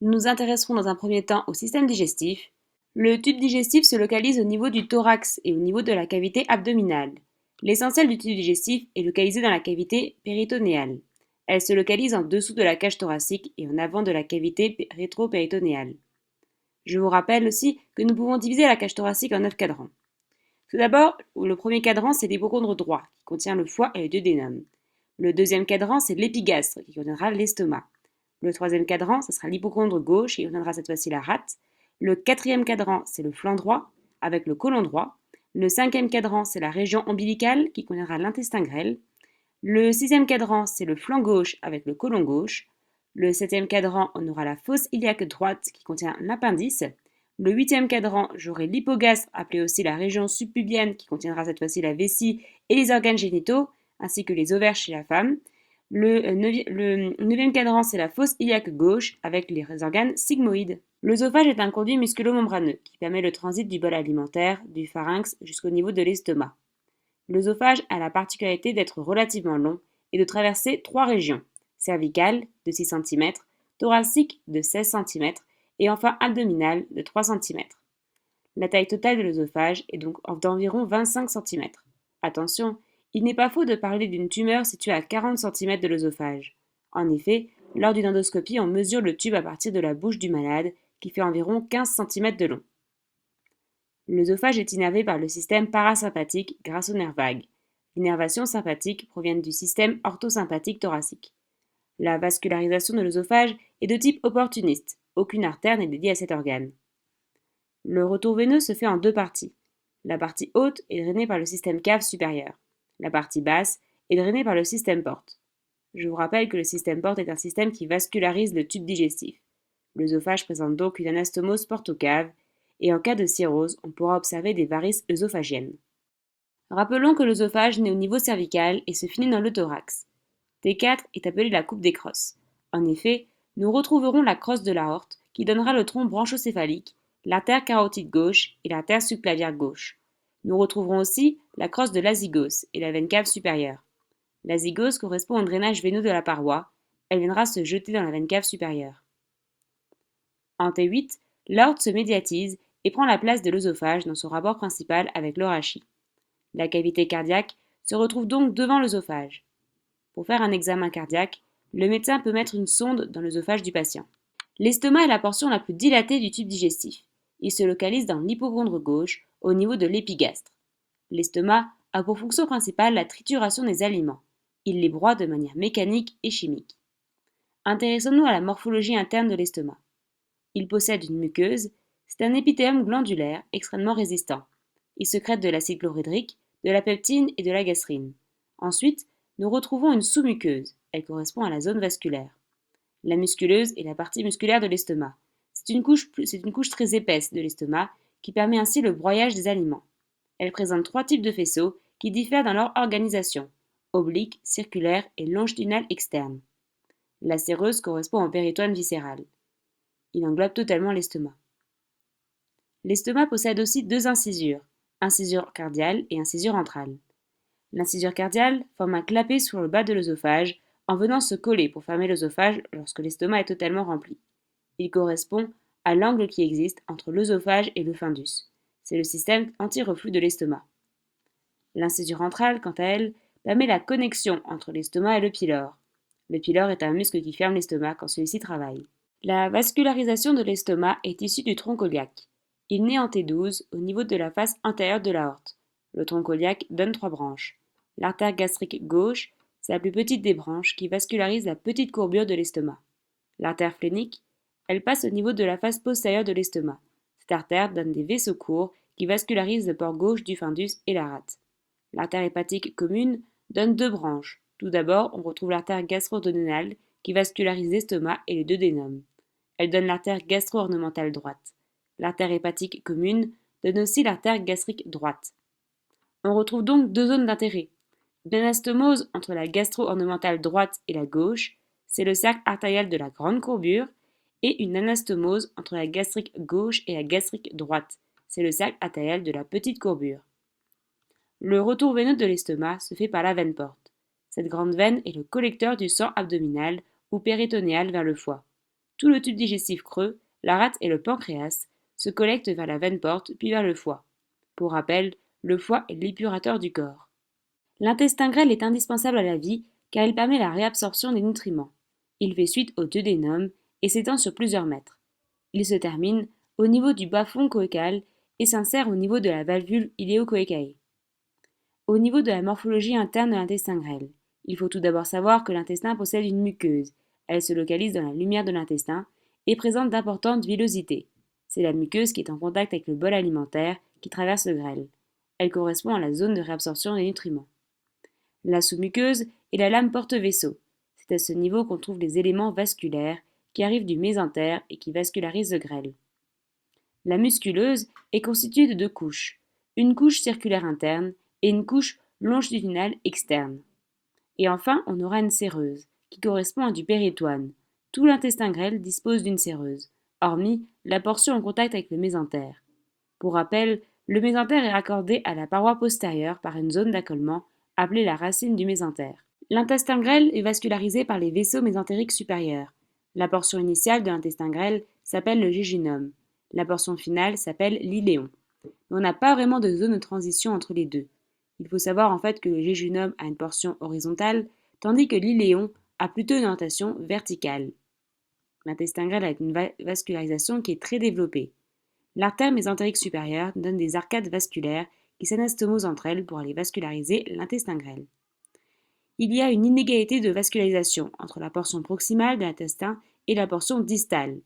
Nous nous intéresserons dans un premier temps au système digestif. Le tube digestif se localise au niveau du thorax et au niveau de la cavité abdominale. L'essentiel du tube digestif est localisé dans la cavité péritonéale. Elle se localise en dessous de la cage thoracique et en avant de la cavité rétro-péritonéale. Je vous rappelle aussi que nous pouvons diviser la cage thoracique en 9 cadrans. Tout d'abord, le premier cadran, c'est l'hypocondre droit, qui contient le foie et le duodénum. Le deuxième cadran, c'est l'épigastre, qui contiendra l'estomac. Le troisième cadran, ce sera l'hypocondre gauche, qui contiendra cette fois-ci la rate. Le quatrième cadran, c'est le flanc droit, avec le côlon droit. Le cinquième cadran, c'est la région ombilicale, qui contiendra l'intestin grêle. Le sixième cadran, c'est le flanc gauche, avec le côlon gauche. Le septième cadran, on aura la fosse iliaque droite, qui contient l'appendice. Le huitième cadran, j'aurai l'hypogastre, appelé aussi la région subpubienne, qui contiendra cette fois-ci la vessie et les organes génitaux, ainsi que les ovaires chez la femme. Le neuvième cadran, c'est la fosse iliaque gauche, avec les organes sigmoïdes. L'œsophage est un conduit musculo-membraneux qui permet le transit du bol alimentaire, du pharynx jusqu'au niveau de l'estomac. L'œsophage a la particularité d'être relativement long et de traverser trois régions: cervicale de 6 cm, thoracique de 16 cm et enfin abdominale de 3 cm. La taille totale de l'œsophage est donc d'environ 25 cm. Attention, il n'est pas faux de parler d'une tumeur située à 40 cm de l'œsophage. En effet, lors d'une endoscopie, on mesure le tube à partir de la bouche du malade, qui fait environ 15 cm de long. L'œsophage est innervé par le système parasympathique grâce au nerf vague. L'innervation sympathique provient du système orthosympathique thoracique. La vascularisation de l'œsophage est de type opportuniste. Aucune artère n'est dédiée à cet organe. Le retour veineux se fait en deux parties. La partie haute est drainée par le système cave supérieur. La partie basse est drainée par le système porte. Je vous rappelle que le système porte est un système qui vascularise le tube digestif. L'œsophage présente donc une anastomose porto-cave et en cas de cirrhose, on pourra observer des varices œsophagiennes. Rappelons que l'œsophage naît au niveau cervical et se finit dans le thorax. T4 est appelé la coupe des crosses. En effet, nous retrouverons la crosse de l'aorte qui donnera le tronc branchocéphalique, l'artère carotide gauche et l'artère subclavière gauche. Nous retrouverons aussi la crosse de l'azygos et la veine cave supérieure. L'azygos correspond au drainage veineux de la paroi. Elle viendra se jeter dans la veine cave supérieure. En T8, l'aorte se médiatise et prend la place de l'œsophage dans son rapport principal avec le rachis. La cavité cardiaque se retrouve donc devant l'œsophage. Pour faire un examen cardiaque, le médecin peut mettre une sonde dans l'œsophage du patient. L'estomac est la portion la plus dilatée du tube digestif. Il se localise dans l'hypocondre gauche, au niveau de l'épigastre. L'estomac a pour fonction principale la trituration des aliments. Il les broie de manière mécanique et chimique. Intéressons-nous à la morphologie interne de l'estomac. Il possède une muqueuse, c'est un épithélium glandulaire extrêmement résistant. Il sécrète de l'acide chlorhydrique, de la peptine et de la gastrine. Ensuite, nous retrouvons une sous-muqueuse, elle correspond à la zone vasculaire. La musculeuse est la partie musculaire de l'estomac. C'est une couche très épaisse de l'estomac qui permet ainsi le broyage des aliments. Elle présente trois types de faisceaux qui diffèrent dans leur organisation: oblique, circulaire et longitudinal externe. La séreuse correspond au péritoine viscéral. Il englobe totalement l'estomac. L'estomac possède aussi deux incisure cardiale et incisure antrale. L'incisure cardiale forme un clapet sur le bas de l'œsophage en venant se coller pour fermer l'œsophage lorsque l'estomac est totalement rempli. Il correspond à l'angle qui existe entre l'œsophage et le fundus. C'est le système anti-reflux de l'estomac. L'incisure antrale, quant à elle, permet la connexion entre l'estomac et le pylore. Le pylore est un muscle qui ferme l'estomac quand celui-ci travaille. La vascularisation de l'estomac est issue du tronc iliaque. Il naît en T12 au niveau de la face antérieure de l'aorte. Le tronc iliaque donne trois branches. L'artère gastrique gauche, c'est la plus petite des branches qui vascularise la petite courbure de l'estomac. L'artère phlénique, elle passe au niveau de la face postérieure de l'estomac. Cette artère donne des vaisseaux courts qui vascularisent le port gauche du fundus et la rate. L'artère hépatique commune donne deux branches. Tout d'abord, on retrouve l'artère gastro-duodénale qui vascularise l'estomac et le duodénum. Elle donne l'artère gastro-ornementale droite. L'artère hépatique commune donne aussi l'artère gastrique droite. On retrouve donc deux zones d'intérêt. Une anastomose entre la gastro-ornementale droite et la gauche, c'est le cercle artériel de la grande courbure, et une anastomose entre la gastrique gauche et la gastrique droite, c'est le cercle artériel de la petite courbure. Le retour veineux de l'estomac se fait par la veine porte. Cette grande veine est le collecteur du sang abdominal ou péritonéal vers le foie. Tout le tube digestif creux, la rate et le pancréas se collectent vers la veine porte puis vers le foie. Pour rappel, le foie est l'épurateur du corps. L'intestin grêle est indispensable à la vie car il permet la réabsorption des nutriments. Il fait suite au duodénum et s'étend sur plusieurs mètres. Il se termine au niveau du bas-fond coécal et s'insère au niveau de la valvule iléocoécae. Au niveau de la morphologie interne de l'intestin grêle, il faut tout d'abord savoir que l'intestin possède une muqueuse. Elle se localise dans la lumière de l'intestin et présente d'importantes villosités. C'est la muqueuse qui est en contact avec le bol alimentaire qui traverse le grêle. Elle correspond à la zone de réabsorption des nutriments. La sous-muqueuse est la lame porte-vaisseau. C'est à ce niveau qu'on trouve les éléments vasculaires qui arrivent du mésentère et qui vascularisent le grêle. La musculeuse est constituée de deux couches, une couche circulaire interne et une couche longitudinale externe. Et enfin, on aura une séreuse, qui correspond à du péritoine. Tout l'intestin grêle dispose d'une séreuse, hormis la portion en contact avec le mésentère. Pour rappel, le mésentère est raccordé à la paroi postérieure par une zone d'accolement appelée la racine du mésentère. L'intestin grêle est vascularisé par les vaisseaux mésentériques supérieurs. La portion initiale de l'intestin grêle s'appelle le jéjunum. La portion finale s'appelle l'iléon. Mais on n'a pas vraiment de zone de transition entre les deux. Il faut savoir en fait que le jéjunum a une portion horizontale, tandis que l'iléon a plutôt une orientation verticale. L'intestin grêle a une vascularisation qui est très développée. L'artère mésentérique supérieure donne des arcades vasculaires qui s'anastomosent entre elles pour aller vasculariser l'intestin grêle. Il y a une inégalité de vascularisation entre la portion proximale de l'intestin et la portion distale.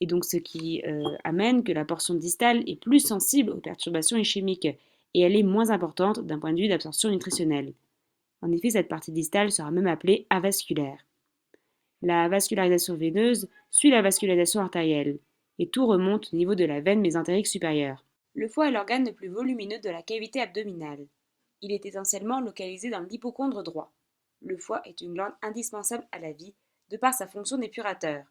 Et donc ce qui amène que la portion distale est plus sensible aux perturbations ischémiques et elle est moins importante d'un point de vue d'absorption nutritionnelle. En effet, cette partie distale sera même appelée avasculaire. La vascularisation veineuse suit la vascularisation artérielle, et tout remonte au niveau de la veine mésentérique supérieure. Le foie est l'organe le plus volumineux de la cavité abdominale. Il est essentiellement localisé dans l'hypocondre droit. Le foie est une glande indispensable à la vie, de par sa fonction d'épurateur.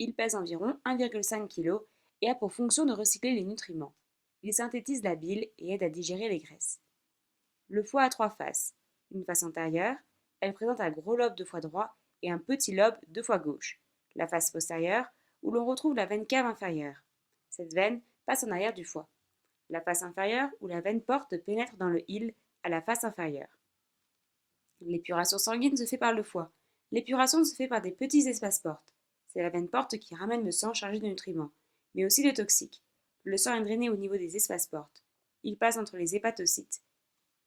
Il pèse environ 1,5 kg et a pour fonction de recycler les nutriments. Il synthétise la bile et aide à digérer les graisses. Le foie a trois faces. Une face antérieure, elle présente un gros lobe de foie droit et un petit lobe de foie gauche. La face postérieure, où l'on retrouve la veine cave inférieure. Cette veine passe en arrière du foie. La face inférieure, où la veine porte pénètre dans le hile à la face inférieure. L'épuration sanguine se fait par le foie. L'épuration se fait par des petits espaces portes. C'est la veine porte qui ramène le sang chargé de nutriments, mais aussi de toxiques. Le sang est drainé au niveau des espaces portes. Il passe entre les hépatocytes.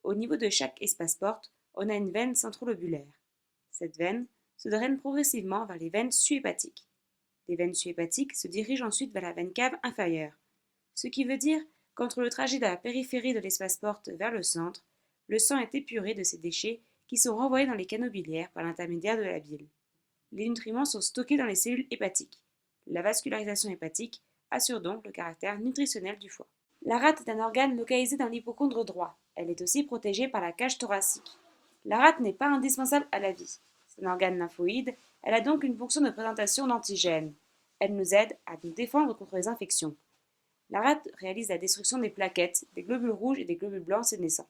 Au niveau de chaque espace porte, on a une veine centrolobulaire. Cette veine se draine progressivement vers les veines suhépatiques. Les veines suhépatiques se dirigent ensuite vers la veine cave inférieure. Ce qui veut dire qu'entre le trajet de la périphérie de l'espace porte vers le centre, le sang est épuré de ses déchets qui sont renvoyés dans les canaux biliaires par l'intermédiaire de la bile. Les nutriments sont stockés dans les cellules hépatiques. La vascularisation hépatique assure donc le caractère nutritionnel du foie. La rate est un organe localisé dans l'hypocondre droit. Elle est aussi protégée par la cage thoracique. La rate n'est pas indispensable à la vie. C'est un organe lymphoïde, elle a donc une fonction de présentation d'antigènes. Elle nous aide à nous défendre contre les infections. La rate réalise la destruction des plaquettes, des globules rouges et des globules blancs sénescents.